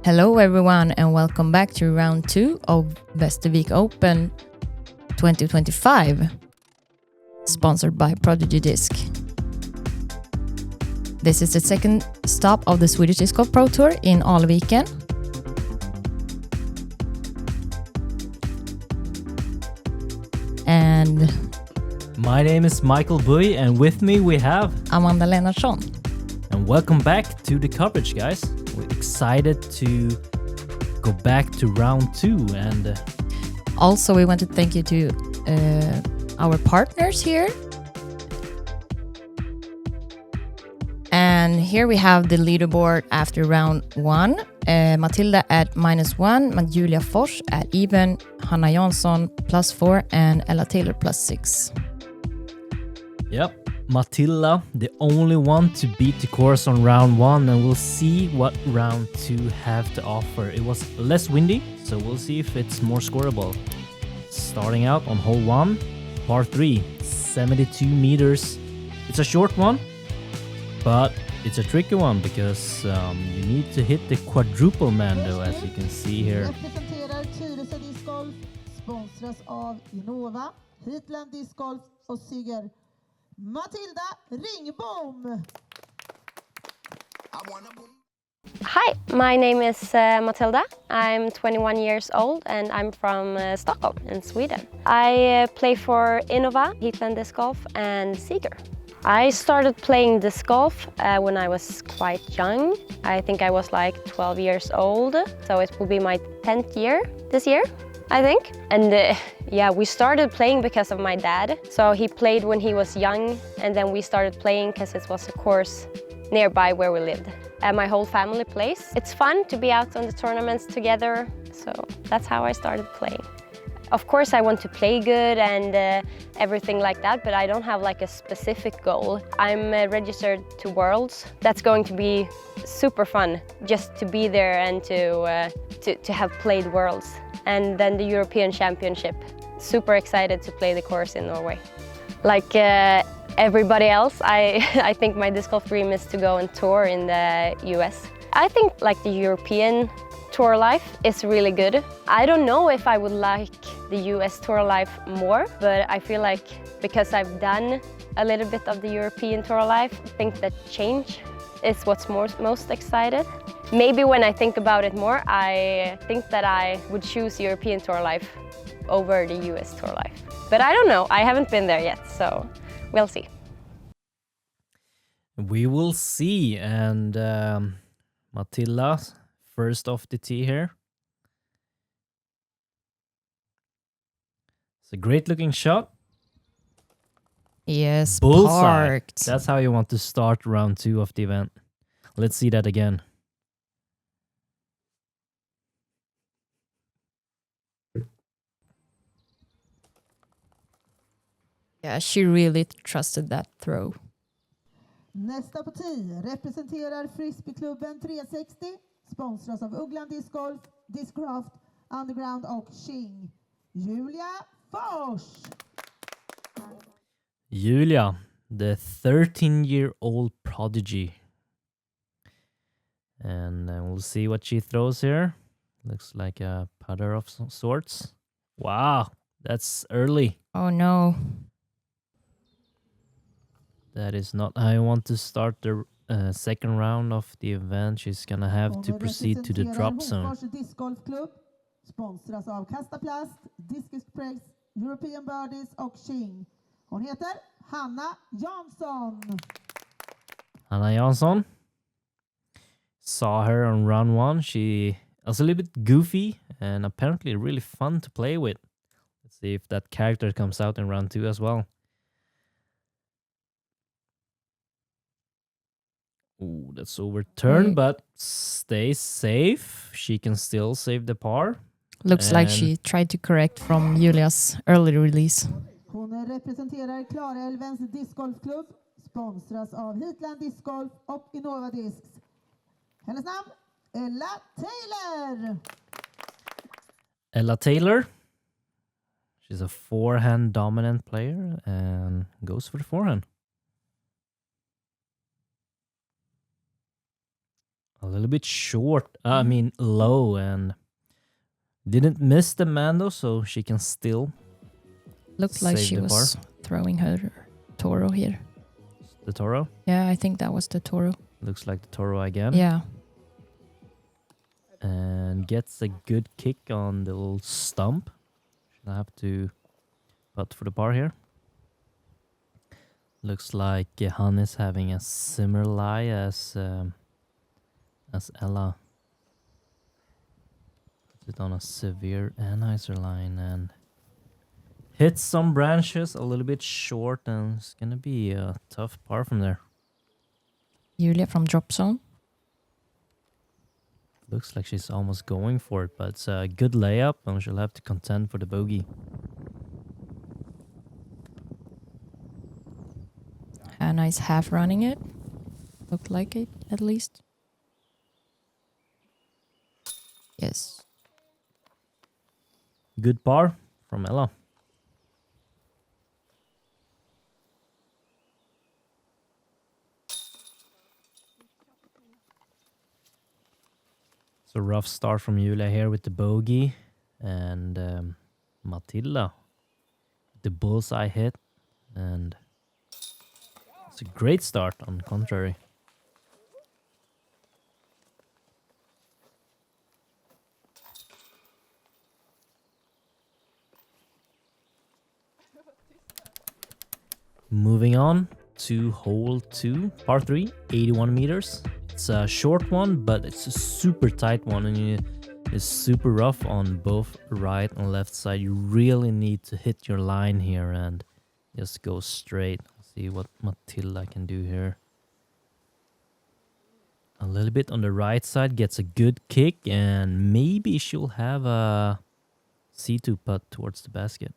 Hello everyone and welcome back to round 2 of Västervik Open 2025, sponsored by Prodigy Disc. This is the second stop of the Swedish Disc Golf Pro Tour in Alviken. And my name is Michael Bui, and with me we have Amanda Lennartsson. And welcome back to the coverage, guys. We're excited to go back to round 2, and also we want to thank you to our partners here. And here we have the leaderboard after round 1. Matilda at -1, Julia Fors at even, Hanna Jansson +4, and Ella Tejler +6. Yep, Matilda, the only one to beat the course on round 1, and we'll see what round 2 have to offer. It was less windy, so we'll see if it's more scoreable. Starting out on hole 1, par 3, 72 meters. It's a short one, but it's a tricky one because you need to hit the quadruple mando, as you can see here. Representerar Tyresö Disc Golf, sponsras av Innova, Hitland Disc Golf och Sigger Matilda Ringbom. Hi, my name is Matilda. I'm 21 years old and I'm from Stockholm in Sweden. I play for Innova, Hitland Disc Golf and Seeger. I started playing disc golf when I was quite young. I think I was like 12 years old, so it will be my 10th year this year, I think. And yeah, we started playing because of my dad. So he played when he was young, and then we started playing because it was a course nearby where we lived. And my whole family plays. It's fun to be out on the tournaments together, so that's how I started playing. Of course, I want to play good and everything like that, but I don't have like a specific goal. I'm registered to Worlds. That's going to be super fun, just to be there and to have played Worlds. And then the European Championship. Super excited to play the course in Norway. Like everybody else, I think my disc golf dream is to go and tour in the US. I think like the European tour life is really good. I don't know if I would like the US tour life more, but I feel like because I've done a little bit of the European tour life, I think that change is what's most excited. Maybe when I think about it more, I think that I would choose European tour life over the US tour life. But I don't know, I haven't been there yet, so we'll see. We will see, and Matilda, first off the tee here. It's a great looking shot. Yes, Bullseye. parked. That's how you want to start round 2 of the event. Let's see that again. Yeah, she really trusted that throw. Nästa parti representerar Frisbeeklubben 360, sponsras av Ugglan Disc Golf, Discraft, Underground och King. Julia Fors. Julia, the 13-year-old prodigy. And we'll see what she throws here. Looks like a putter of some sorts. Wow, that's early. Oh no. That is not how I want to start the second round of the event. She's gonna have to proceed to the drop zone. Hofors Disc Golfklubb, sponsras av Kasta Plast, Disc Express, European Birdies och King. Hon heter Hanna Jansson. Hanna Jansson. Saw her on round 1. She was a little bit goofy and apparently really fun to play with. Let's see if that character comes out in round 2 as well. Ooh, that's overturned, but stay safe. She can still save the par. Looks like she tried to correct from Julia's early release. Hon representerar Klarälvens discgolfklubb, sponsras av Hitland Disc Golf och Innova Discs. Hennes namn, Ella Tejler. Ella Tejler. She's a forehand dominant player and goes for the forehand. a little bit short. I mean, low, and didn't miss the man though, so she can still Looked like save she the was throwing her Toro here. The Toro Yeah, I think that was the Toro. looks like the Toro again. Yeah. And gets a good kick on the little stump. She'll have to putt for the par here. Looks like Hanna is having a similar lie as Ella. Puts it on a severe anizer line and hits some branches a little bit short, and it's gonna be a tough par from there. Julia from drop zone. Looks like she's almost going for it, but it's a good layup, and she'll have to contend for the bogey. Hanna is half running it. Looked like it, at least. Yes. Good par from Ella. It's a rough start from Julia here with the bogey, and Matilda, the bullseye hit, and it's a great start on the contrary. Moving on to hole 2, par 3, 81 meters. It's a short one, but it's a super tight one, and it's super rough on both right and left side. You really need to hit your line here and just go straight. See what Matilda can do here. A little bit on the right side, gets a good kick, and maybe she'll have a C2 putt towards the basket.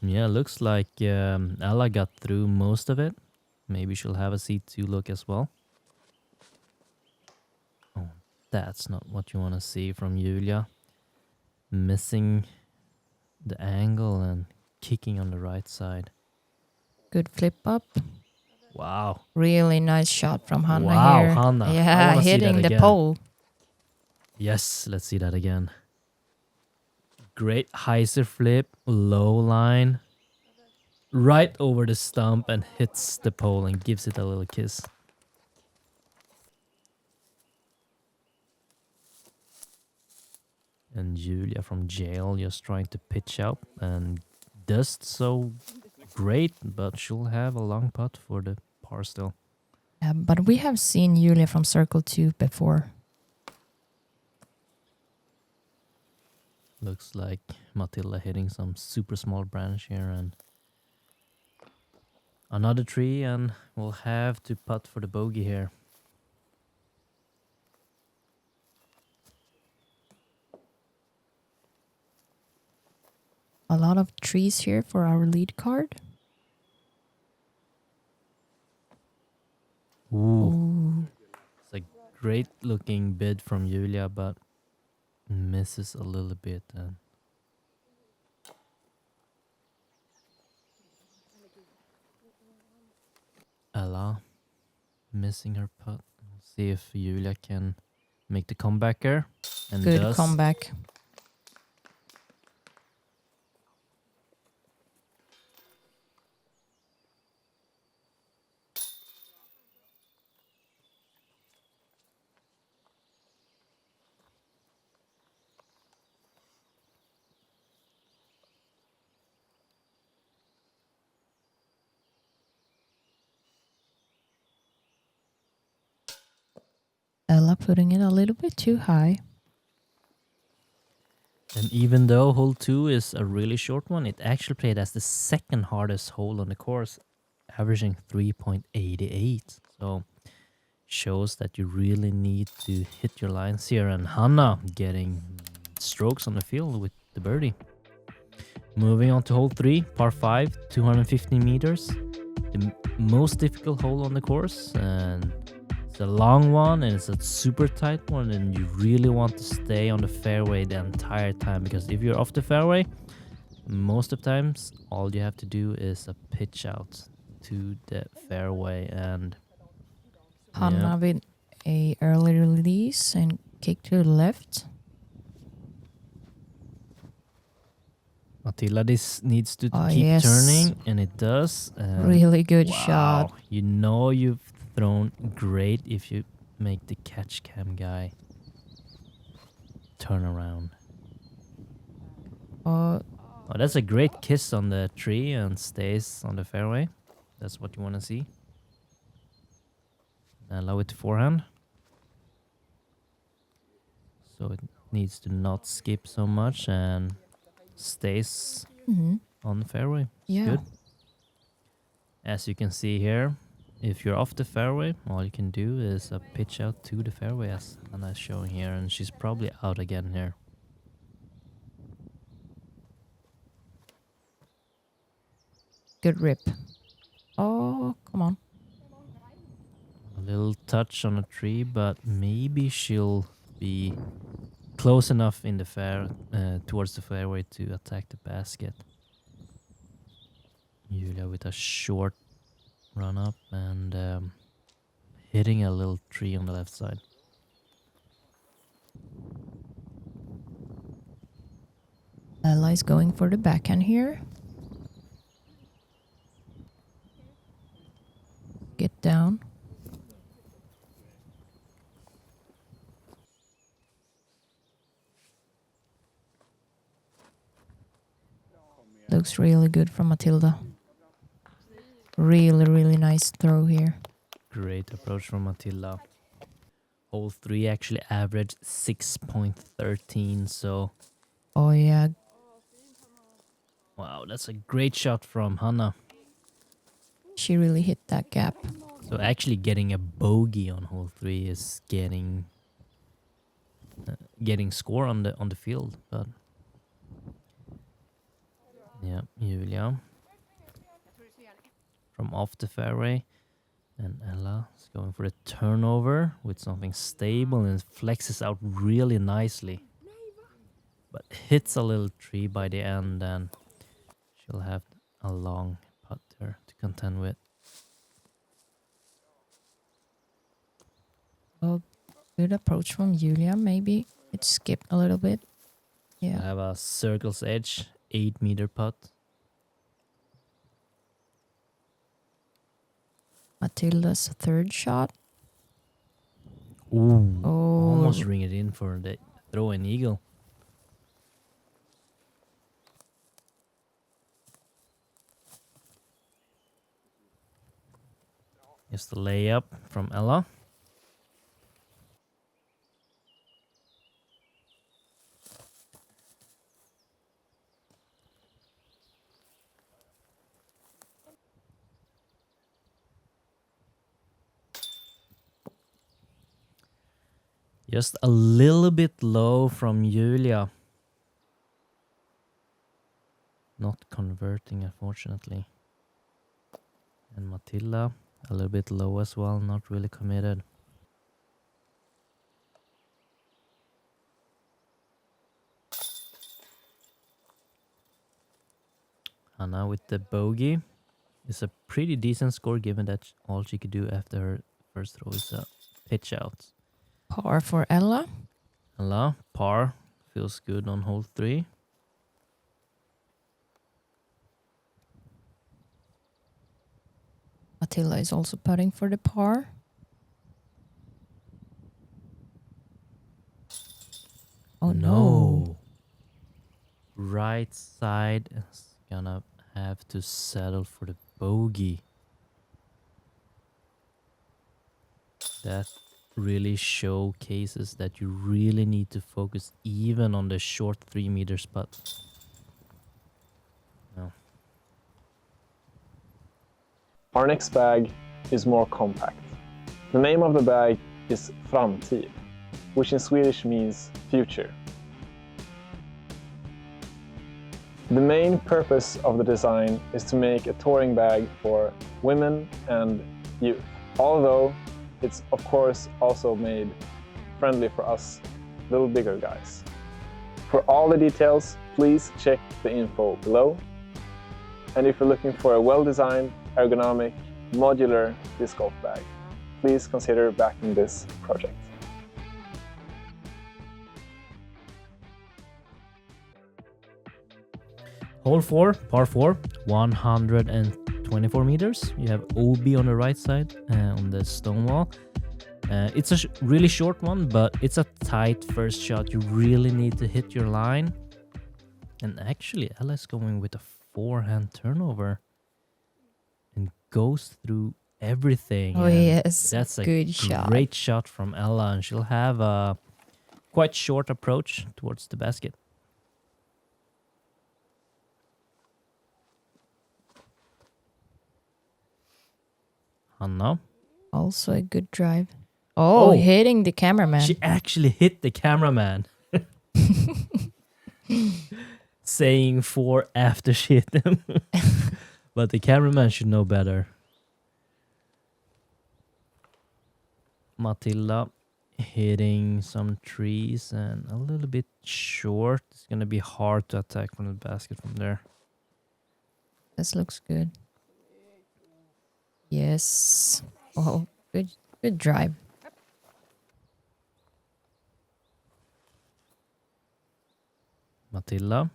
Yeah, looks like Ella got through most of it. Maybe she'll have a C2 look as well. Oh, that's not what you want to see from Julia. Missing the angle and kicking on the right side. Good flip up. Wow. Really nice shot from Hanna Wow, here. Hanna. I Yeah, wanna see hitting that the again. pole. Yes, let's see that again. Great hyzer flip, low line. Right over the stump and hits the pole and gives it a little kiss. And Julia from jail just trying to pitch up and does so great, but she'll have a long putt for the par still. Yeah, but we have seen Julia from circle 2 before. Looks like Matilda hitting some super small branch here and another tree, and we'll have to putt for the bogey here. A lot of trees here for our lead card. Ooh. It's a great looking bid from Julia, but misses a little bit. And Ella missing her putt. We'll see if Julia can make the comeback here. And Good does. comeback. Ella putting it a little bit too high. And even though hole 2 is a really short one, it actually played as the second hardest hole on the course, averaging 3.88. So shows that you really need to hit your lines here. And Hanna getting strokes on the field with the birdie. Moving on to hole 3, par 5, 215 meters. The most difficult hole on the course, and it's a long one and it's a super tight one, and you really want to stay on the fairway the entire time, because if you're off the fairway, most of times all you have to do is a pitch out to the fairway, and Hanna with a early release and kick to the left. Matilda, this needs to keep turning, and it does. Really good wow, shot. You know you've thrown great if you make the catch cam guy turn around. Oh, that's a great kiss on the tree and stays on the fairway. That's what you want to see. Allow it to forehand. So it needs to not skip so much and stays on the fairway. Yeah. Good. As you can see here, if you're off the fairway, all you can do is a pitch out to the fairway, as Anna's showing here, and she's probably out again here. Good rip. Oh, come on. A little touch on a tree, but maybe she'll be close enough in the towards the fairway to attack the basket. Julia with a short run up and hitting a little tree on the left side. Ella is going for the backhand here. Get down. Looks really good from Matilda. Really, really nice throw here. Great approach from Matilda. Hole 3 actually averaged 6.13, so... Oh yeah. Wow, that's a great shot from Hanna. She really hit that gap. So actually getting a bogey on hole 3 is getting score on the field, but yeah, Julia from off the fairway, and Ella is going for the turnover with something stable and flexes out really nicely, but hits a little tree by the end, and she'll have a long putter to contend with. Oh, good approach from Julia. Maybe it skipped a little bit. Yeah. I have a circle's edge, 8-meter putt. Matilda's third shot. Ooh, Oh. almost ring it in for the throw-in eagle. Just the layup from Ella. Just a little bit low from Julia. Not converting, unfortunately. And Matilda, a little bit low as well, not really committed. Hanna with the bogey. It's a pretty decent score given that all she could do after her first throw is a pitch out. Par for Ella. Ella, par. Feels good on hole 3. Matilda is also putting for the par. Oh no. Right side is gonna have to settle for the bogey. That really showcases that you really need to focus even on the short 3-meter putt. No. Our next bag is more compact. The name of the bag is Framtid, which in Swedish means future. The main purpose of the design is to make a touring bag for women and youth, although it's of course also made friendly for us little bigger guys. For all the details, please check the info below. And if you're looking for a well-designed, ergonomic, modular disc golf bag, please consider backing this project. Hole 4, par 4, 124 meters. You have OB on the right side on the stone wall. It's a really short one, but it's a tight first shot. You really need to hit your line. And actually, Ella's going with a forehand turnover and goes through everything. Oh, and yes. that's a good shot. great shot from Ella, and she'll have a quite short approach towards the basket. Hanna. Also a good drive. Oh, hitting the cameraman. She actually hit the cameraman. Saying 4 after she hit him. But the cameraman should know better. Matilda hitting some trees and a little bit short. It's going to be hard to attack from the basket from there. This looks good. Yes. Oh, good drive. Matilda.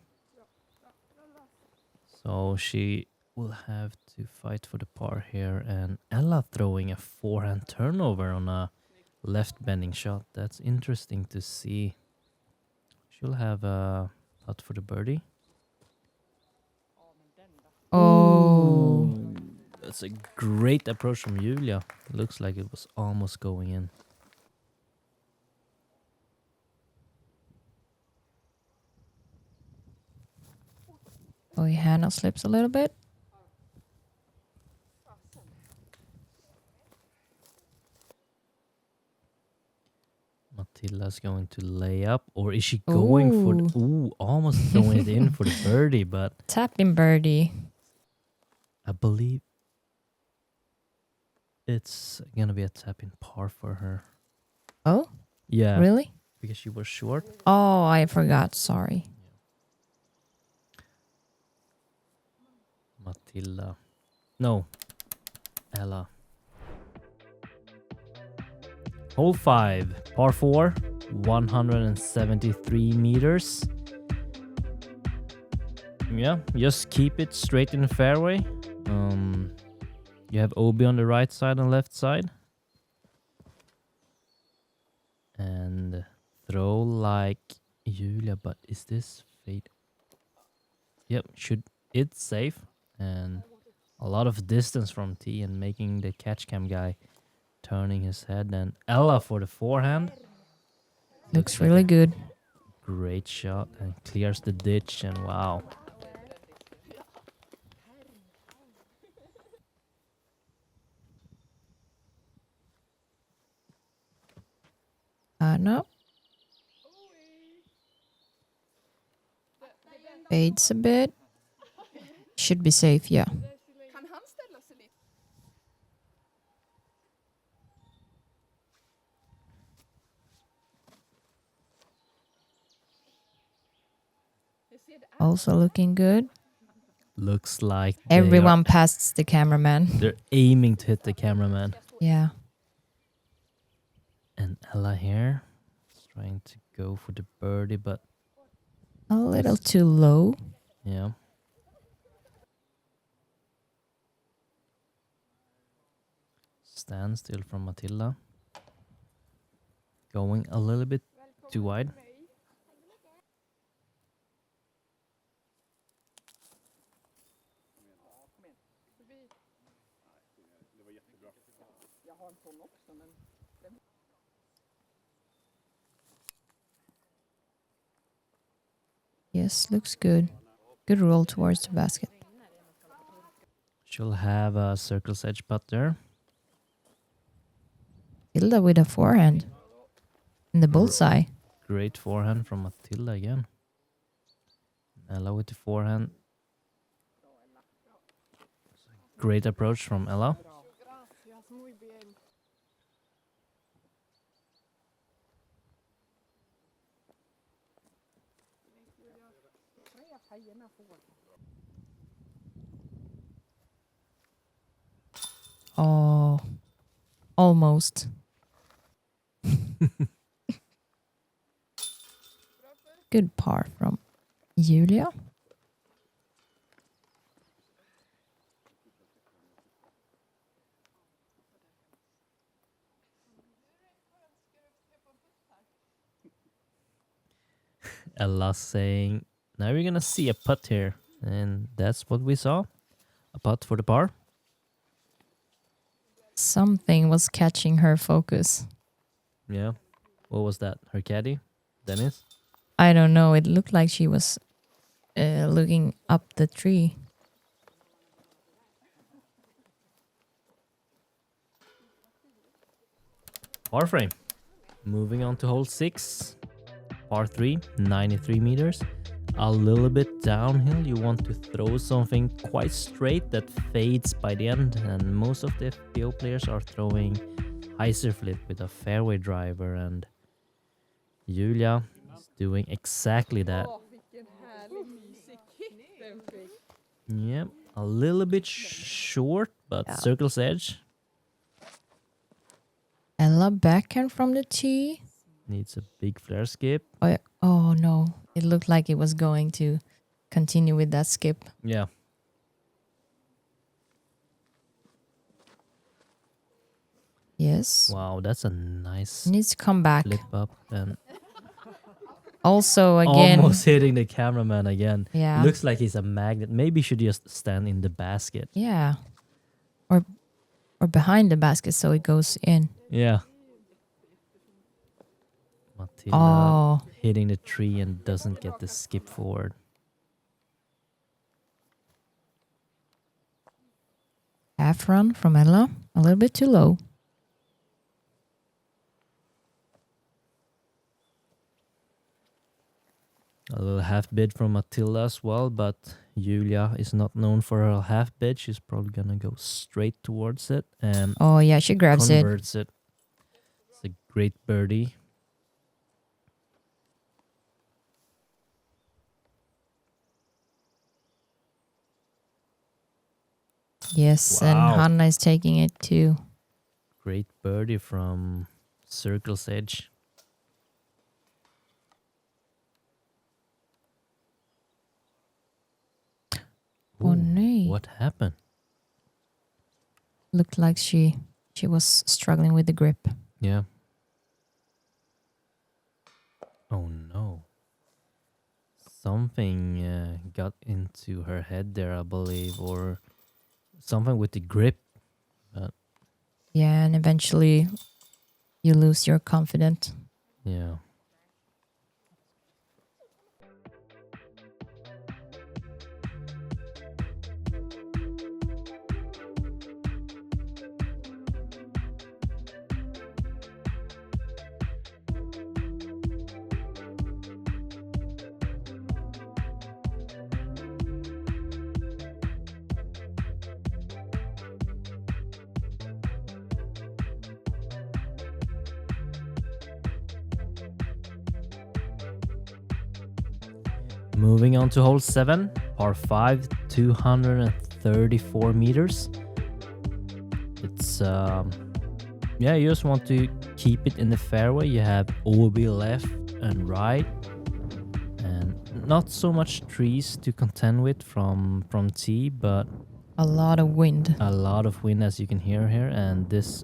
So she will have to fight for the par here, and Ella throwing a forehand turnover on a left bending shot. That's interesting to see. She'll have a putt for the birdie. Oh. That's a great approach from Julia. Looks like it was almost going in. Oh, Hanna slips a little bit. Matilda's going to lay up, or is she going for the, almost throwing it in for the birdie, but Tapped in birdie. I believe it's gonna be a tap in par for her. Oh, Yeah. really? Because she was short. Oh, I forgot. Sorry. Matilda. No. Ella. Hole 5, par 4, 173 meters. Yeah, just keep it straight in the fairway. You have OB on the right side and left side. And throw like Julia, but is this fade? Yep, it's safe. And a lot of distance from tee and making the catch cam guy turning his head. And Ella for the forehand. Looks really good. Great shot and clears the ditch, and wow. No. Fades a bit. Should be safe, yeah. Also looking good. Looks like Everyone passed the cameraman. they're aiming to hit the cameraman. Yeah. And Ella here is trying to go for the birdie, but A little too low. yeah. Stand still from Matilda. Going a little bit too wide. Yes, looks good. Good roll towards the basket. She'll have a circle's edge putt there. Hilda with a forehand. In the bullseye. Great forehand from Matilda again. Ella with the forehand. Great approach from Ella. Oh, almost. Good par from Julia. Ella saying, now we're gonna see a putt here. And that's what we saw. A putt for the par. Something was catching her focus. Yeah. What was that? Her caddy? Dennis? I don't know. It looked like she was looking up the tree. Par frame. Moving on to hole 6. Par 3, 93 meters. A little bit downhill. You want to throw something quite straight that fades by the end. And most of the FPO players are throwing hyzer flip with a fairway driver. And Julia is doing exactly that. Yep, a little bit short, but Yeah. circle's edge. Ella backhand from the tee. Needs a big flare skip. Oh, yeah. Oh no. It looked like it was going to continue with that skip. Yeah. Yes. Wow, that's a nice Needs to come back. flip up. And Also, again. almost hitting the cameraman again. Yeah. Looks like he's a magnet. Maybe he should just stand in the basket. Yeah. Or behind the basket so it goes in. Yeah. Matilda Oh. hitting the tree and doesn't get the skip forward. Half run from Ella. A little bit too low. A little half bid from Matilda as well, but Julia is not known for her half bid. She's probably gonna go straight towards it and Oh yeah, she grabs it. converts it. It's a great birdie. Yes, and Wow. Hanna is taking it too. Great birdie from circle's edge. Oh, Ooh, no. what happened? Looked like she was struggling with the grip. Yeah. Oh no. Something got into her head there, I believe, or something with the grip. Yeah, and eventually you lose your confidence. Yeah. Moving on to hole 7, par 5, 234 meters. It's, yeah, you just want to keep it in the fairway. You have OB left and right, and not so much trees to contend with from tee, but A lot of wind. a lot of wind, as you can hear here. And this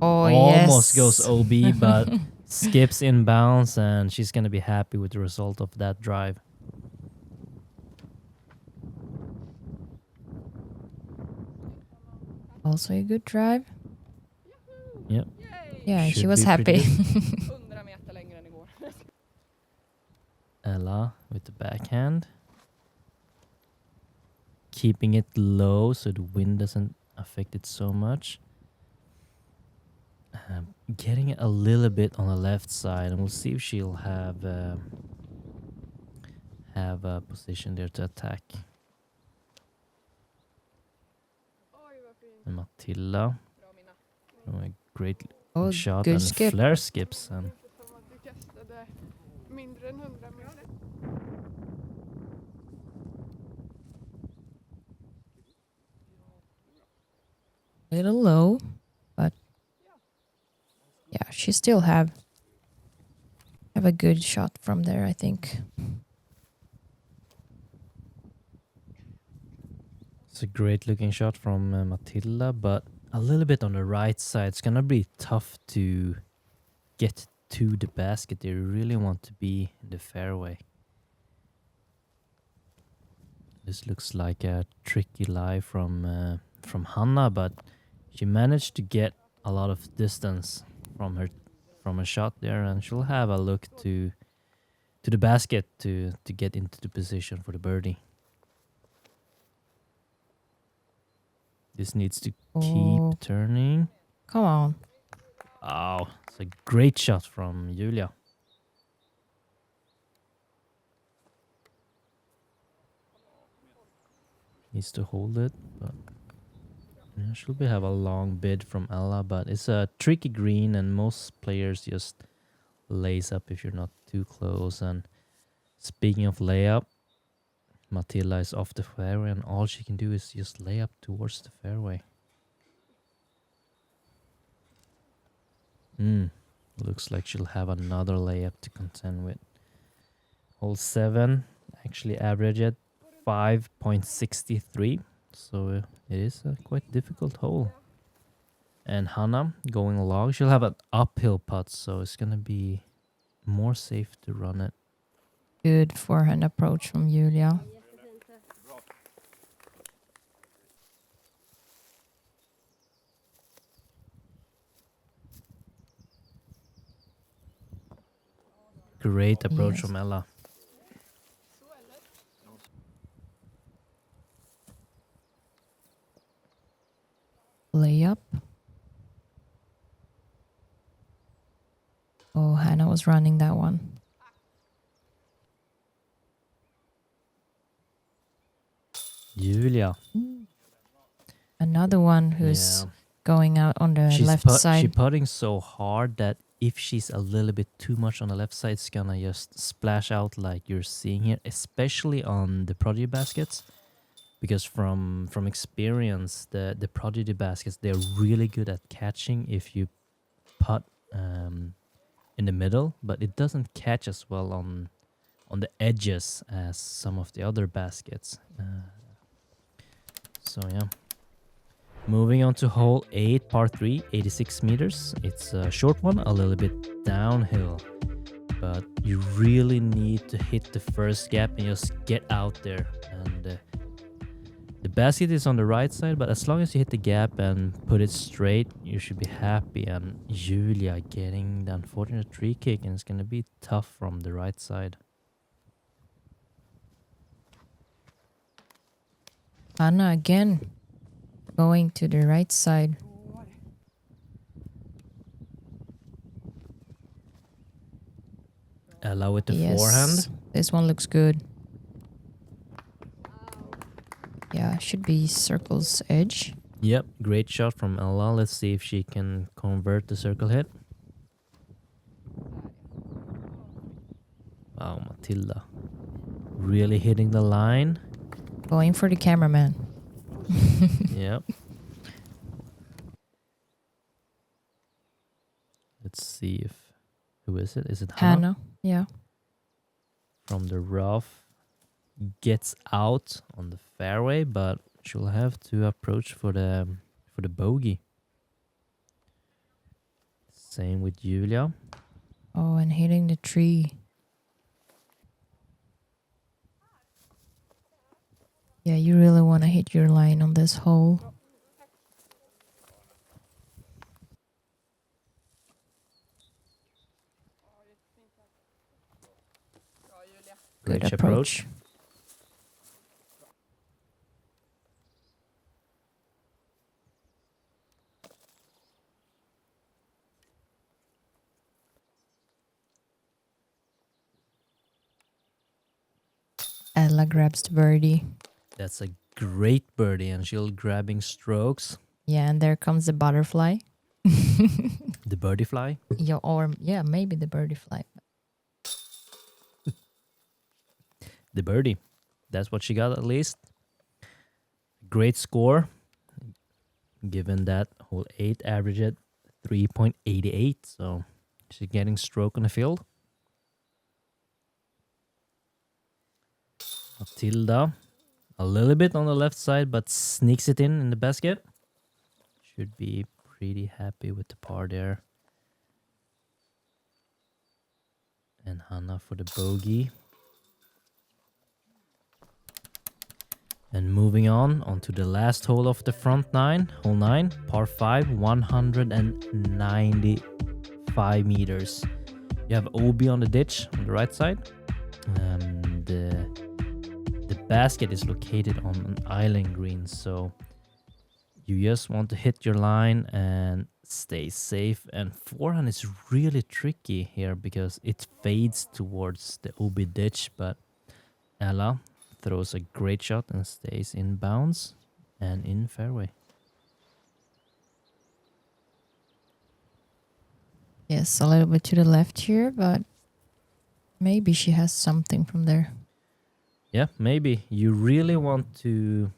Oh almost yes. goes OB, but skips inbounds, and she's going to be happy with the result of that drive. Also a good drive. Yep. Yeah, she Should was be pretty happy. good. Ella with the backhand. Keeping it low so the wind doesn't affect it so much. Getting it a little bit on the left side, and we'll see if she'll have a position there to attack. And Matilda, a great Oh, shot good and skip. flare skips. And little low, but yeah, she still have a good shot from there, I think. It's a great looking shot from Matilda, but a little bit on the right side. It's gonna be tough to get to the basket. They really want to be in the fairway. This looks like a tricky lie from Hanna, but she managed to get a lot of distance from her shot there, and she'll have a look to the basket to get into the position for the birdie. This needs to keep turning. Come on. Oh, it's a great shot from Julia. Needs to hold it, but yeah, she'll have a long bid from Ella, but it's a tricky green and most players just lays up if you're not too close. And speaking of layup, Matilda is off the fairway and all she can do is just lay up towards the fairway. Looks like she'll have another layup to contend with. Hole 7 actually averaged at 5.63, so it is a quite difficult hole. And Hanna going along, she'll have an uphill putt, so it's gonna be more safe to run it. Good forehand approach from Julia. Great approach Yes. from Ella. Layup. Oh, Hanna was running that one. Julia. Another one who's going out on the left side. She's putting so hard that if she's a little bit too much on the left side, it's gonna just splash out like you're seeing here, especially on the Prodigy baskets. Because from experience, the Prodigy baskets, they're really good at catching if you putt in the middle, but it doesn't catch as well on the edges as some of the other baskets. So yeah. Moving on to hole 8, par 3, 86 meters. It's a short one, a little bit downhill. But you really need to hit the first gap and just get out there. And the basket is on the right side, but as long as you hit the gap and put it straight, you should be happy. And Julia getting the unfortunate tree kick, and it's going to be tough from the right side. Hanna again going to the right side. Ella with the Yes, forehand. this one looks good. Yeah, should be circle's edge. Yep, great shot from Ella. Let's see if she can convert the circle hit. Wow, Matilda. Really hitting the line. Going for the cameraman. Yep. Let's see if... Who is it? Is it Hanna? Hanna, yeah. From the rough. Gets out on the fairway, but she'll have to approach for the bogey. Same with Julia. Oh, and hitting the tree. Yeah, you really want to hit your line on this hole. Good Great approach. Ella grabs the birdie. That's a great birdie, and she'll grabbing strokes. Yeah, and there comes the butterfly. The birdie fly. Yeah, or yeah, maybe the birdie fly. The birdie. That's what she got at least. Great score. given that hole 8 averaged at 3.88, so she's getting stroke on the field. Matilda, a little bit on the left side, but sneaks it in the basket. Should be pretty happy with the par there. And Hanna for the bogey. And moving on to the last hole of the front 9, hole 9, par 5, 195 meters. You have OB on the ditch on the right side. The basket is located on an island green, so you just want to hit your line and stay safe. And forehand is really tricky here because it fades towards the OB ditch, but Ella throws a great shot and stays in bounds and in fairway. Yes, a little bit to the left here, but maybe she has something from there. Yeah, maybe. You really want to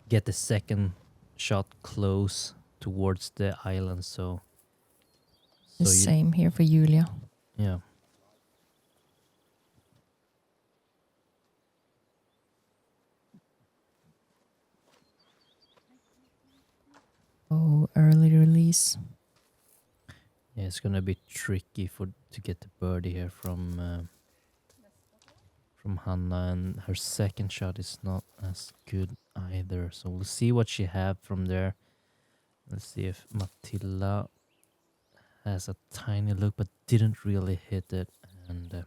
get the second shot close towards the island, so The same here for Julia. yeah. Oh, early release. Yeah, it's gonna be tricky to get the birdie here from Hanna, and her second shot is not as good either. So we'll see what she have from there. Let's see if Matilda has a tiny look, but didn't really hit it, and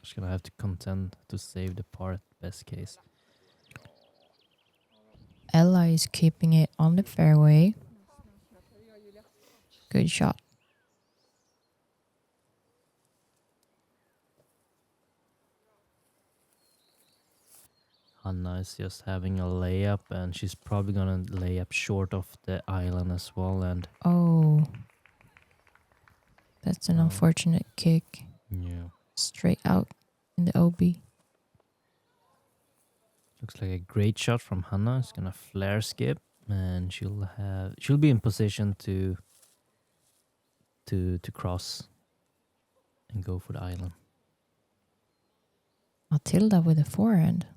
she's gonna have to contend to save the par at best case. Ella is keeping it on the fairway. Good shot. Hanna is just having a layup, and she's probably gonna lay up short of the island as well. And Oh, that's an unfortunate kick. yeah, Straight out in the OB. looks like a great shot from Hanna. It's gonna flare skip, and she'll be in position to cross and go for the island. Matilda with a forehand.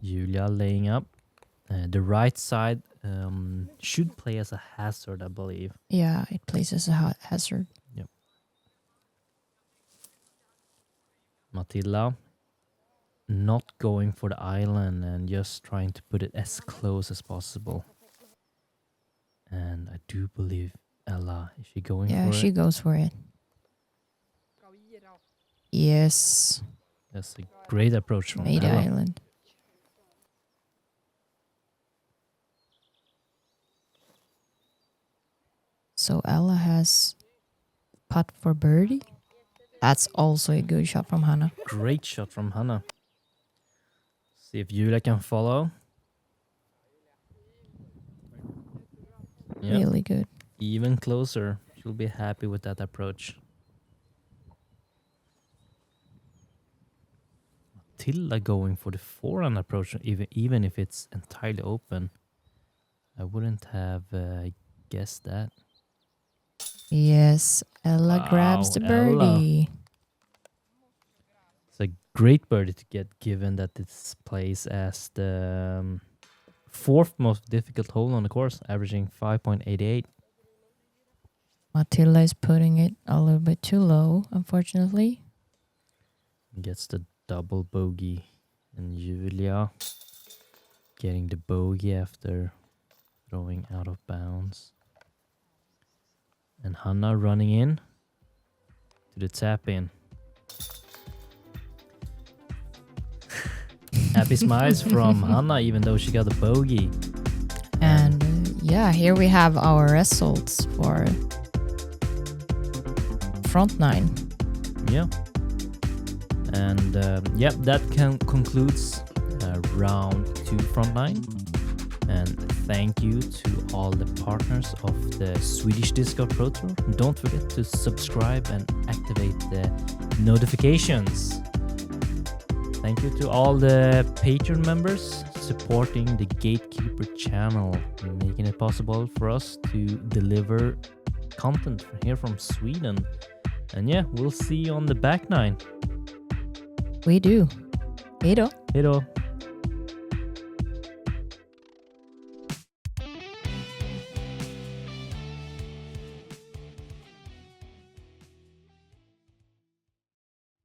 Julia laying up. The right side should play as a hazard, I believe. Yeah, it plays as a hazard. Yep. Matilda not going for the island and just trying to put it as close as possible. And I do believe Ella, is she going for it? Yeah, she goes for it. Yes, That's a great approach from made Ella. island. So Ella has putt for birdie. That's also a good shot from Hanna. Great shot from Hanna. See if Julia can follow. Yep. Really good. Even closer. She'll be happy with that approach. Matilda going for the forehand approach, even if it's entirely open. I wouldn't have guessed that. Yes, Ella grabs the birdie. It's a great birdie to get, given that this plays as the fourth most difficult hole on the course, averaging 5.88. Matilda is putting it a little bit too low, unfortunately. Gets the double bogey, and Julia getting the bogey after throwing out of bounds. And Hanna running in to the tap in. Happy smiles from Hanna, even though she got a bogey. And yeah, here we have our results for front 9. Yeah. And that concludes round 2 front 9. And thank you to all the partners of the Swedish Disc Golf Pro Tour. Don't forget to subscribe and activate the notifications. Thank you to all the Patreon members supporting the Gatekeeper channel, making it possible for us to deliver content here from Sweden. And yeah, we'll see you on the back nine. We do. Hej då. Hej då.